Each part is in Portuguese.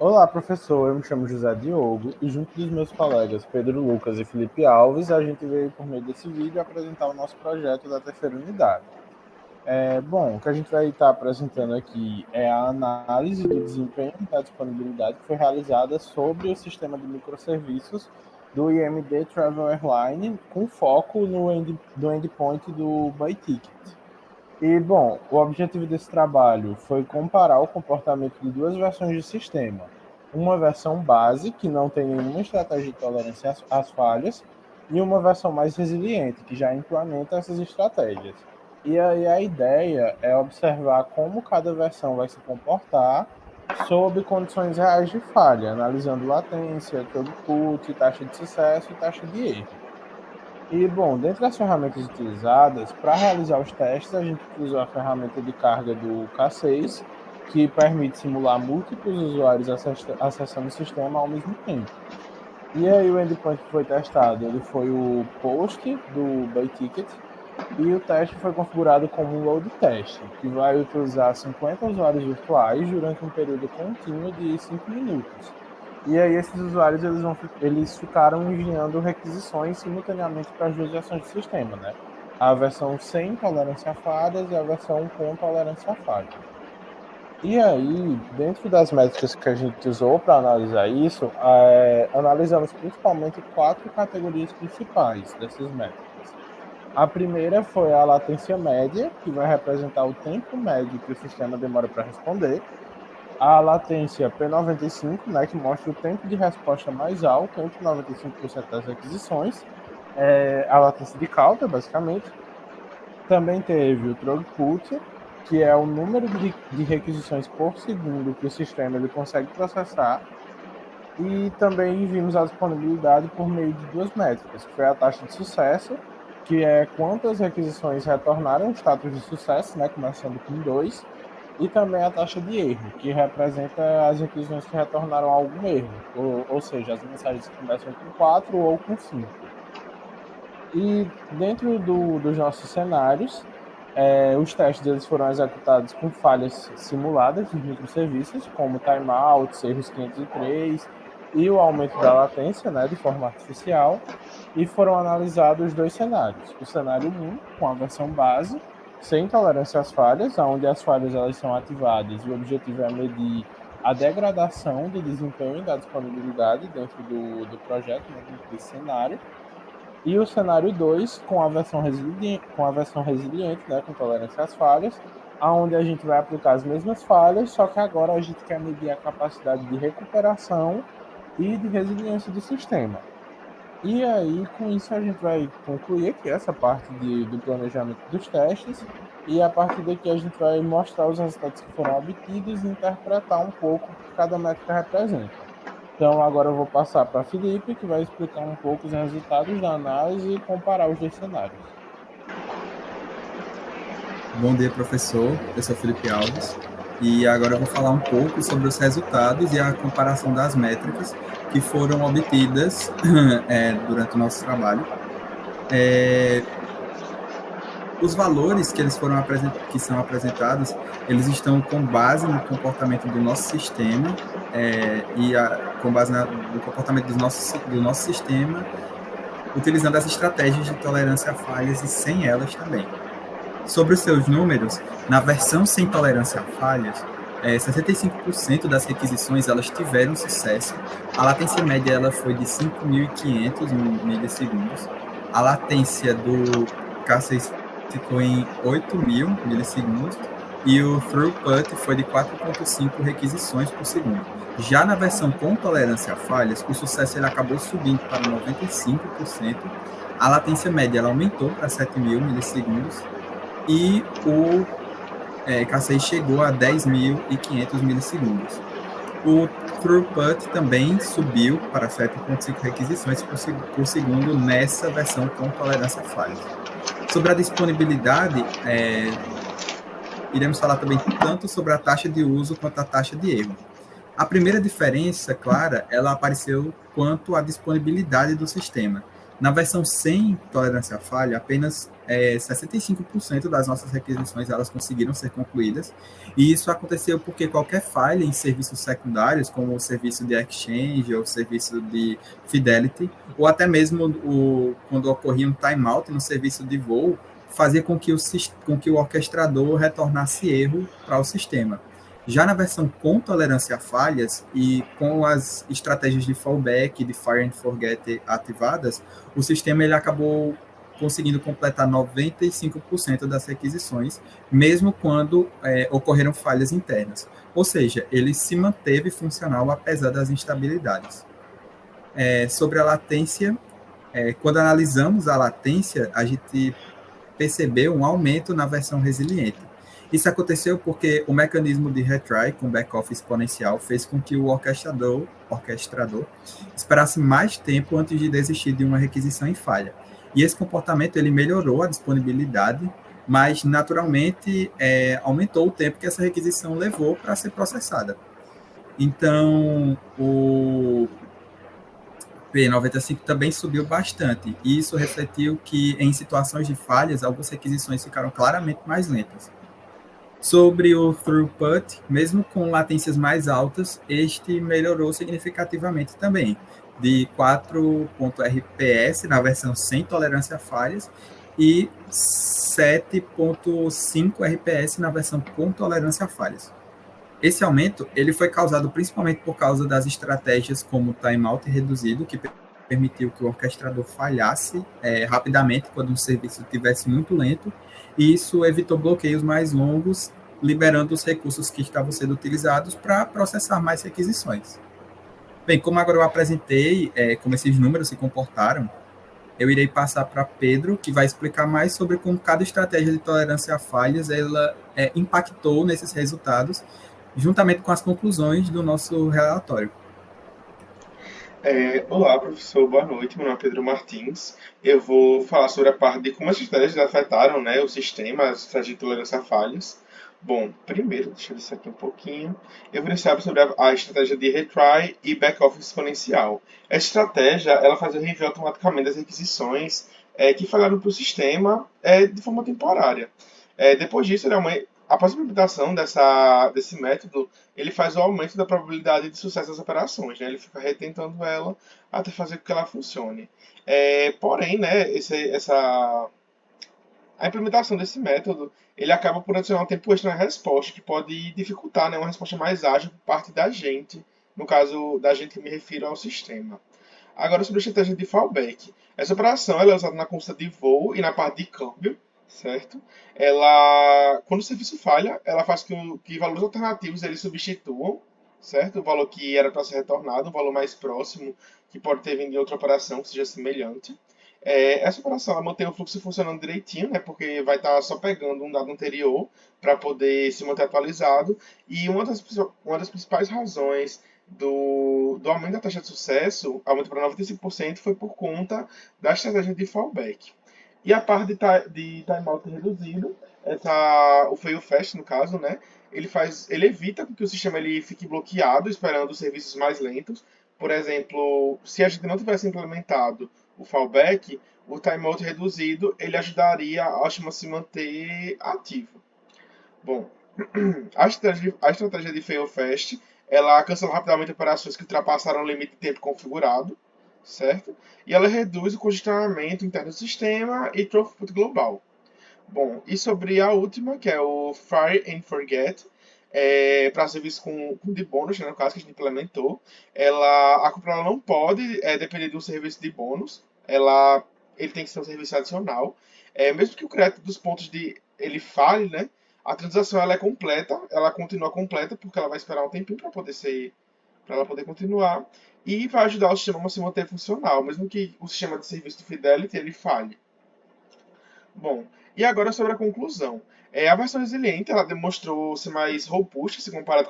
Olá, professor. Eu me chamo José Diogo e, junto dos meus colegas Pedro Lucas e Felipe Alves, a gente veio, por meio desse vídeo, apresentar o nosso projeto da terceira unidade. Bom, o que a gente vai estar apresentando aqui é a análise do desempenho e da disponibilidade que foi realizada sobre o sistema de microserviços do IMD Travel Airline, com foco no endpoint do BuyTicket. E, bom, o objetivo desse trabalho foi comparar o comportamento de duas versões do sistema. Uma versão base, que não tem nenhuma estratégia de tolerância às falhas, e uma versão mais resiliente, que já implementa essas estratégias. E aí a ideia é observar como cada versão vai se comportar sob condições reais de falha, analisando latência, throughput, taxa de sucesso e taxa de erro. E, bom, dentre as ferramentas utilizadas, para realizar os testes, a gente utilizou a ferramenta de carga do K6, que permite simular múltiplos usuários acessando o sistema ao mesmo tempo. E aí o endpoint que foi testado, ele foi o post do BuyTicket, e o teste foi configurado como um load test, que vai utilizar 50 usuários virtuais durante um período contínuo de 5 minutos. E aí esses usuários eles ficaram enviando requisições simultaneamente para as duas versões do sistema, né? A versão sem tolerância a falhas e a versão com tolerância a falha. E aí, dentro das métricas que a gente usou para analisar isso, analisamos principalmente 4 categorias principais dessas métricas. A primeira foi a latência média, que vai representar o tempo médio que o sistema demora para responder. A latência P95, né, que mostra o tempo de resposta mais alto entre 95% das requisições. A latência de cauda, basicamente. Também teve o throughput, que é o número de requisições por segundo que o sistema ele consegue processar. E também vimos a disponibilidade por meio de duas métricas, que foi a taxa de sucesso, que é quantas requisições retornaram o status de sucesso, né, começando com 2, e também a taxa de erro, que representa as requisições que retornaram algum erro, ou seja, as mensagens que começam com 4 ou com 5. E dentro dos nossos cenários, os testes eles foram executados com falhas simuladas de microserviços, como timeouts, erros 503 e o aumento da latência, né, de forma artificial, e foram analisados dois cenários. O cenário 1, com a versão base, sem tolerância às falhas, onde as falhas elas são ativadas e o objetivo é medir a degradação do desempenho e da disponibilidade dentro do projeto, né, dentro desse cenário. E o cenário 2, com a versão resiliente, né, com tolerância às falhas, onde a gente vai aplicar as mesmas falhas, só que agora a gente quer medir a capacidade de recuperação e de resiliência do sistema. E aí, com isso, a gente vai concluir aqui essa parte do planejamento dos testes, e a partir daqui a gente vai mostrar os resultados que foram obtidos e interpretar um pouco o que cada métrica representa. Então, agora eu vou passar para Felipe, que vai explicar um pouco os resultados da análise e comparar os dois cenários. Bom dia, professor. Eu sou Felipe Alves e agora eu vou falar um pouco sobre os resultados e a comparação das métricas que foram obtidas durante o nosso trabalho. Os valores que que são apresentados, eles estão com base no comportamento do nosso sistema com base no comportamento do nosso sistema, utilizando as estratégias de tolerância a falhas e sem elas também. Sobre os seus números, na versão sem tolerância a falhas, 65% das requisições elas tiveram sucesso. A latência média ela foi de 5.500 milissegundos. A latência do K6 ficou em 8.000 milissegundos e o throughput foi de 4.5 requisições por segundo. Já na versão com tolerância a falhas, o sucesso ele acabou subindo para 95%. A latência média ela aumentou para 7.000 milissegundos e o K6 chegou a 10.500 milissegundos. O throughput também subiu para 7.5 requisições por segundo nessa versão com tolerância a falhas. Sobre a disponibilidade, iremos falar também tanto sobre a taxa de uso quanto a taxa de erro. A primeira diferença, clara, ela apareceu quanto à disponibilidade do sistema. Na versão sem tolerância à falha, apenas 65% das nossas requisições elas conseguiram ser concluídas, e isso aconteceu porque qualquer falha em serviços secundários, como o serviço de Exchange ou o serviço de Fidelity, ou até mesmo quando ocorria um timeout no serviço de voo, fazia com que o orquestrador retornasse erro para o sistema. Já na versão com tolerância a falhas e com as estratégias de fallback, de fire and forget ativadas, o sistema ele acabou conseguindo completar 95% das requisições, mesmo quando ocorreram falhas internas. Ou seja, ele se manteve funcional apesar das instabilidades. Sobre a latência, quando analisamos a latência, a gente percebeu um aumento na versão resiliente. Isso aconteceu porque o mecanismo de retry com back-off exponencial fez com que o orquestrador esperasse mais tempo antes de desistir de uma requisição em falha. E esse comportamento ele melhorou a disponibilidade, mas naturalmente aumentou o tempo que essa requisição levou para ser processada. Então, o P95 também subiu bastante, e isso refletiu que, em situações de falhas, algumas requisições ficaram claramente mais lentas. Sobre o throughput, mesmo com latências mais altas, este melhorou significativamente também, de 4.0 RPS na versão sem tolerância a falhas e 7.5 RPS na versão com tolerância a falhas. Esse aumento ele foi causado principalmente por causa das estratégias como o timeout reduzido, que permitiu que o orquestrador falhasse rapidamente quando um serviço estivesse muito lento, e isso evitou bloqueios mais longos, liberando os recursos que estavam sendo utilizados para processar mais requisições. Bem, como agora eu apresentei como esses números se comportaram, eu irei passar para Pedro, que vai explicar mais sobre como cada estratégia de tolerância a falhas ela impactou nesses resultados, juntamente com as conclusões do nosso relatório. Olá, professor, boa noite. Meu nome é Pedro Martins. Eu vou falar sobre a parte de como as estratégias afetaram, né, o sistema, as estratégias de tolerância a falhas. Bom, primeiro, deixa eu descer aqui um pouquinho. Eu vou iniciar sobre a estratégia de retry e back-off exponencial. Essa estratégia, ela faz o review automaticamente das requisições que falharam para o sistema de forma temporária. Depois disso, após a implementação desse método, ele faz o aumento da probabilidade de sucesso das operações, né? Ele fica retentando ela até fazer com que ela funcione. Porém, né, a implementação desse método, ele acaba por adicionar um tempo extra na resposta, que pode dificultar, né, uma resposta mais ágil por parte da gente, no caso da gente que me refiro ao sistema. Agora sobre a estratégia de fallback. Essa operação ela é usada na consta de voo e na parte de câmbio, certo? Quando o serviço falha, ela faz que valores alternativos eles substituam, certo? O valor que era para ser retornado, um valor mais próximo, que pode ter vindo de outra operação que seja semelhante. Essa operação ela mantém o fluxo funcionando direitinho, né? Porque vai estar só pegando um dado anterior para poder se manter atualizado. E uma das principais razões do aumento da taxa de sucesso, aumento para 95%, foi por conta da estratégia de fallback. E a parte de timeout reduzido, o fail fast no caso, né? Ele evita que o sistema ele fique bloqueado esperando os serviços mais lentos. Por exemplo, se a gente não tivesse implementado o fallback, o timeout reduzido ele ajudaria a sistema se manter ativo. Bom, a estratégia de fail fast ela cancela rapidamente operações que ultrapassaram o limite de tempo configurado, certo? E ela reduz o congestionamento interno do sistema e throughput global. Bom, e sobre a última, que é o Fire and Forget, para serviço com de bônus, né, no caso que a gente implementou, a compra ela não pode depender de um serviço de bônus, ele tem que ser um serviço adicional. Mesmo que o crédito dos pontos ele falhe, né, a transação ela é completa, ela continua completa, porque ela vai esperar um tempinho para ela poder continuar, e vai ajudar o sistema a se manter funcional, mesmo que o sistema de serviço do Fidelity ele falhe. Bom, e agora sobre a conclusão. A versão resiliente ela demonstrou ser mais robusta se comparado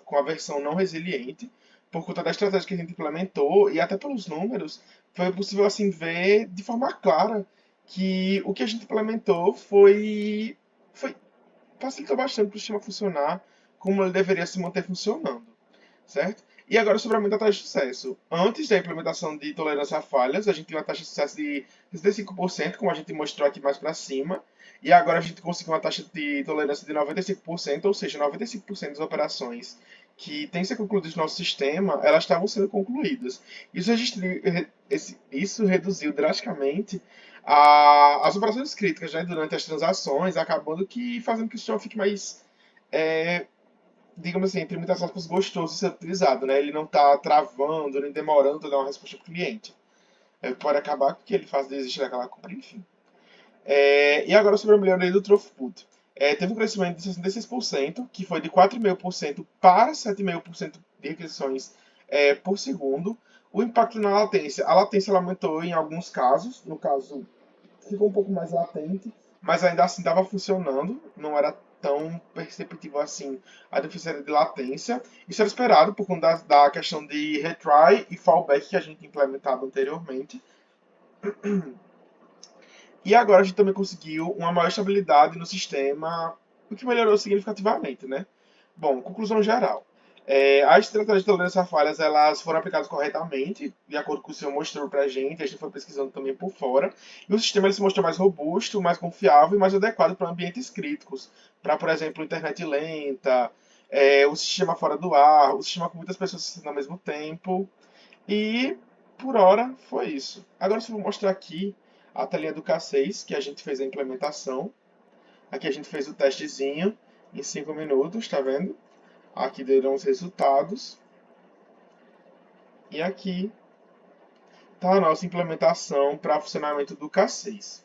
com a versão não resiliente, por conta da estratégia que a gente implementou e até pelos números, foi possível assim ver de forma clara que o que a gente implementou facilitou bastante para o sistema funcionar como ele deveria se manter funcionando, certo? E agora sobre o aumento da taxa de sucesso. Antes da implementação de tolerância a falhas, a gente tinha uma taxa de sucesso de 65%, como a gente mostrou aqui mais para cima. E agora a gente conseguiu uma taxa de tolerância de 95%, ou seja, 95% das operações que têm que ser concluídas no nosso sistema, elas estavam sendo concluídas. Isso reduziu drasticamente as operações críticas, né, durante as transações, acabando que fazendo que o sistema fique mais, digamos assim, entre muitas aspas, gostoso de ser utilizado. Né? Ele não está travando, nem demorando para dar uma resposta ao cliente. Pode acabar que ele faz desistir daquela compra, enfim. E agora sobre a melhoria do throughput. Teve um crescimento de 66%, que foi de 4,5% para 7,5% de requisições por segundo. O impacto na latência. A latência ela aumentou em alguns casos. No caso, ficou um pouco mais latente, mas ainda assim estava funcionando. Não era tão perceptível assim a diferença de latência. Isso era esperado por conta da questão de retry e fallback que a gente implementado anteriormente. E agora a gente também conseguiu uma maior estabilidade no sistema, o que melhorou significativamente, né? Bom, conclusão geral. As estratégias de tolerância a falhas elas foram aplicadas corretamente, de acordo com o que o senhor mostrou para a gente foi pesquisando também por fora. E o sistema ele se mostrou mais robusto, mais confiável e mais adequado para ambientes críticos. Para, por exemplo, internet lenta, o sistema fora do ar, o sistema com muitas pessoas acessando ao mesmo tempo. E, por hora, foi isso. Agora eu vou mostrar aqui a telinha do K6, que a gente fez a implementação. Aqui a gente fez o testezinho em 5 minutos, tá vendo? Aqui deram os resultados. E aqui está a nossa implementação para funcionamento do K6,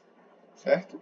certo?